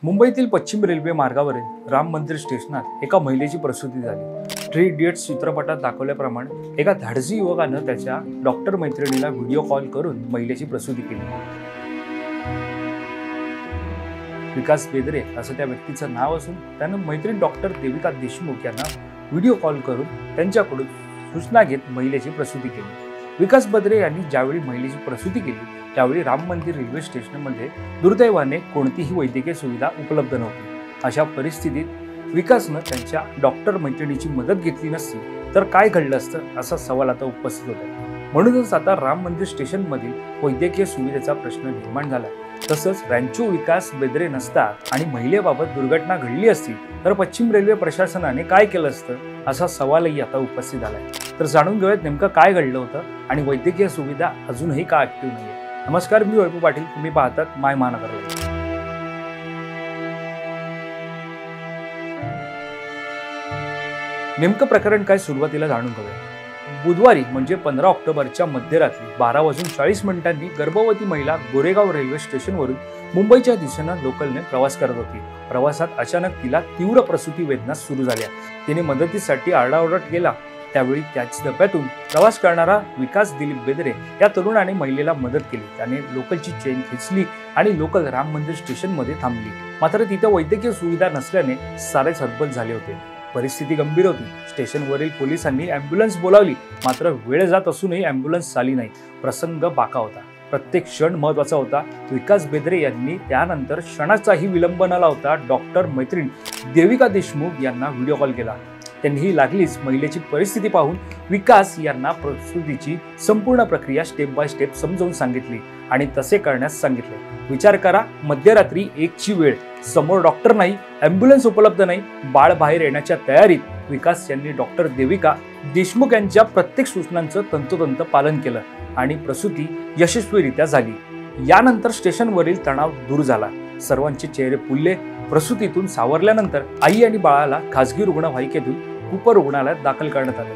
मुंबईतील पश्चिम रेल्वे मार्गावरील राम मंदिर स्टेशनात एका महिलेची प्रसूती झाली। थ्री इडियट्स चित्रपटात दाखवल्याप्रमाणे एका धाडसी युवकानं त्याच्या डॉक्टर मैत्रिणीला व्हिडिओ कॉल करून महिलेची प्रसूती केली। विकास बेदरे असं त्या व्यक्तीचं नाव असून त्यानं मैत्रीण डॉक्टर देविका देशमुख यांना व्हिडिओ कॉल करून त्यांच्याकडून सूचना घेत महिलेची प्रसूती केली। विकास बेदरे यांनी ज्यावेळी महिलेची प्रसूती केली त्यावेळी राम मंदिर रेल्वे स्टेशनमध्ये दुर्दैवाने कोणतीही वैद्यकीय सुविधा उपलब्ध नव्हती। अशा परिस्थितीत विकासनं त्यांच्या डॉक्टर मैत्रिणीची मदत घेतली नसती तर काय घडलं असतं असा सवाल आता उपस्थित होता। म्हणूनच आता राम मंदिर स्टेशनमधील वैद्यकीय सुविधेचा प्रश्न निर्माण झाला। तसंच रँचो विकास बेदरे नसता आणि महिलेबाबत दुर्घटना घडली असती तर पश्चिम रेल्वे प्रशासनाने काय केलं असतं असा सवालही आता उपस्थित झालाय। तर जाणून घेऊयात नेमकं काय घडलं होतं आणि वैद्यकीय सुविधा अजूनही का ऍक्टिव्ह नाहीये। नमस्कार, मी वैभव पाटील, तुम्ही पाहतात माय महानगर लाईव्ह। नेमकं प्रकरण काय सुरुवातीला जाणून घेऊया। बुधवारी म्हणजे 15 ऑक्टोबरच्या मध्यरात्री 12:40 गर्भवती महिला गोरेगाव रेल्वे स्टेशनवरून मुंबईच्या दिशेनं लोकलने प्रवास करत होती। प्रवासात अचानक तिला तीव्र प्रसूती वेदना सुरू झाल्या। तिने मदतीसाठी आरडाओरडा केला त्यावेळी त्याच डब्यातून प्रवास करणारा विकास दिलीप बेदरे या तरुणाने महिलेला मदत केली। त्याने लोकलची चेन खेचली आणि लोकल राम मंदिर स्टेशनमध्ये थांबली। मात्र तिथे वैद्यकीय सुविधा नसल्याने सारेच हतबल झाले होते। परिस्थिती गंभीर होती। स्टेशनवरील पोलिसांनी ॲम्ब्युलन्स बोलावली, मात्र वेळ जात असूनही ॲम्ब्युलन्स आली नाही। प्रसंग बाका होता, प्रत्येक क्षण महत्त्वाचा होता। विकास बेदरे यांनी त्यानंतर क्षणाचाही विलंब न लावता डॉक्टर मैत्रीण देविका देशमुख यांना व्हिडिओ कॉल केला। त्यांनीही लागलीच महिलेची परिस्थिती पाहून विकास यांना प्रसूतीची संपूर्ण प्रक्रिया स्टेप बाय स्टेप समजावून सांगितली आणि तसे करण्यास सांगितले। विचार करा, मध्यरात्री 1ची वेळ, समोर डॉक्टर नाही, ॲम्ब्युलन्स उपलब्ध नाही, बाळ बाहेर येण्याच्या तयारीत विकास यांनी डॉक्टर देविका देशमुख यांच्या प्रत्येक सूचनांचं तंतोतंत पालन केलं आणि प्रसूती यशस्वीरित्या झाली। यानंतर स्टेशनवरील तणाव दूर झाला, सर्वांचे चेहरे फुलले। प्रसूतीतून सावरल्यानंतर आई आणि बाळाला खासगी रुग्णवाहिकेतून उपरुग्णालयात दाखल करण्यात आलं।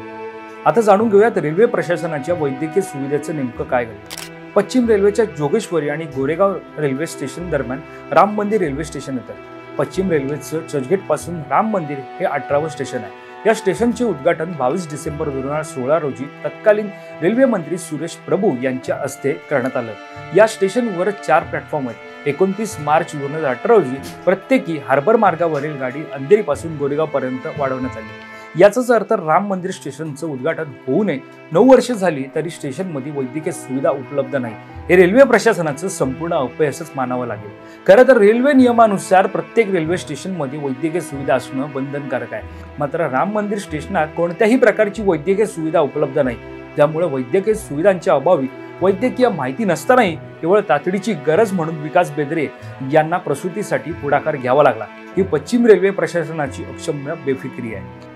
आता जाणून घेऊयात रेल्वे प्रशासनाच्या वैद्यकीय सुविधेचं नेमकं काय घडलं। पश्चिम रेल्वेच्या जोगेश्वरी आणि गोरेगाव रेल्वे स्टेशन दरम्यान राम मंदिर रेल्वे स्टेशन येतं। पश्चिम रेल्वेचं चर्चगेट पासून राम मंदिर हे 18वं स्टेशन आहे। या स्टेशनचे उद्घाटन 22 डिसेंबर 2016 रोजी तत्कालीन रेल्वे मंत्री सुरेश प्रभू यांच्या हस्ते करण्यात आलं। या स्टेशनवर 4 प्लॅटफॉर्म आहेत। 29 मार्च 2018 रोजी प्रत्येकी हार्बर मार्गावरील गाडी अंधेरीपासून गोरेगाव पर्यंत वाढवण्यात आली। याचाच अर्थ राम मंदिर स्टेशनचं उद्घाटन होऊ नये 9 वर्षे झाली तरी स्टेशनमध्ये वैद्यकीय सुविधा उपलब्ध नाही। हे रेल्वे प्रशासनाचं संपूर्ण अपयशच मानावं लागेल। खरं तर रेल्वे नियमानुसार प्रत्येक रेल्वे स्टेशनमध्ये वैद्यकीय सुविधा असणं बंधनकारक आहे, मात्र राम मंदिर स्टेशनात कोणत्याही प्रकारची वैद्यकीय सुविधा उपलब्ध नाही। त्यामुळे वैद्यकीय सुविधांच्या अभावी वैद्यकीय माहिती नसतानाही केवळ तातडीची गरज म्हणून विकास बेदरे यांना प्रसूतीसाठी पुढाकार घ्यावा लागला। ही पश्चिम रेल्वे प्रशासनाची अक्षम्य बेफिकिरी आहे।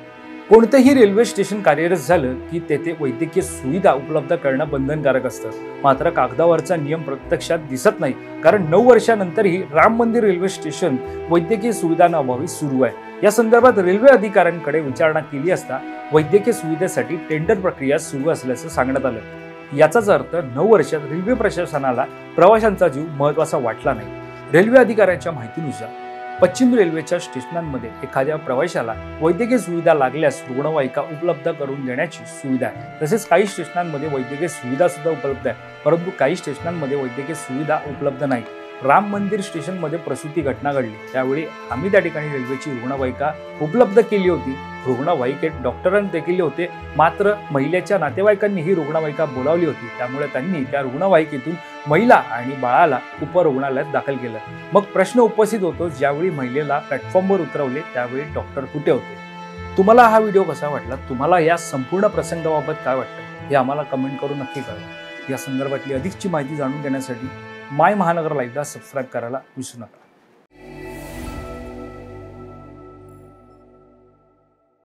कोणतेही रेल्वे स्टेशन कार्यरत झालं की तेथे वैद्यकीय सुविधा उपलब्ध करणं बंधनकारक असतं, मात्र कागदावरचा नियम प्रत्यक्षात दिसत नाही। कारण 9 वर्षानंतरही राम मंदिर रेल्वे स्टेशन वैद्यकीय सुविधांअभावी सुरू आहे। या संदर्भात रेल्वे अधिकाऱ्यांकडे विचारणा केली असता वैद्यकीय सुविधेसाठी टेंडर प्रक्रिया सुरू असल्याचं सांगण्यात आलं। याचाच अर्थ 9 वर्षात रेल्वे प्रशासनाला प्रवाशांचा जीव महत्त्वाचा वाटला नाही। रेल्वे अधिकाऱ्यांच्या माहितीनुसार पश्चिम रेल्वेच्या स्टेशनांमध्ये एखाद्या प्रवाशाला वैद्यकीय सुविधा लागल्यास रुग्णवाहिका उपलब्ध करून देण्याची सुविधा आहे। तसेच काही स्टेशनांमध्ये वैद्यकीय सुविधा सुद्धा उपलब्ध आहे, परंतु काही स्टेशनांमध्ये वैद्यकीय सुविधा उपलब्ध नाही। राम मंदिर स्टेशनमध्ये प्रसूती घटना घडली त्यावेळी आम्ही त्या ठिकाणी रेल्वेची रुग्णवाहिका उपलब्ध केली होती। रुग्णवाहिकेत डॉक्टरांनी देखील होते, मात्र महिलेच्या नातेवाईकांनी ही रुग्णवाहिका बोलावली होती, त्यामुळे त्यांनी त्या रुग्णवाहिकेतून महिला आणि बाळाला उपरुग्णालयात दाखल केलं। मग प्रश्न उपस्थित होतो, ज्यावेळी महिलेला प्लॅटफॉर्मवर उतरवले त्यावेळी डॉक्टर कुठे होते? तुम्हाला हा व्हिडिओ कसा वाटला? तुम्हाला या संपूर्ण प्रसंगाबाबत काय वाटतं हे आम्हाला कमेंट करून नक्की कळवा। या संदर्भातली अधिकची माहिती जाणून घेण्यासाठी माय महानगर लाईव्हला सबस्क्राईब करायला विसरू नका।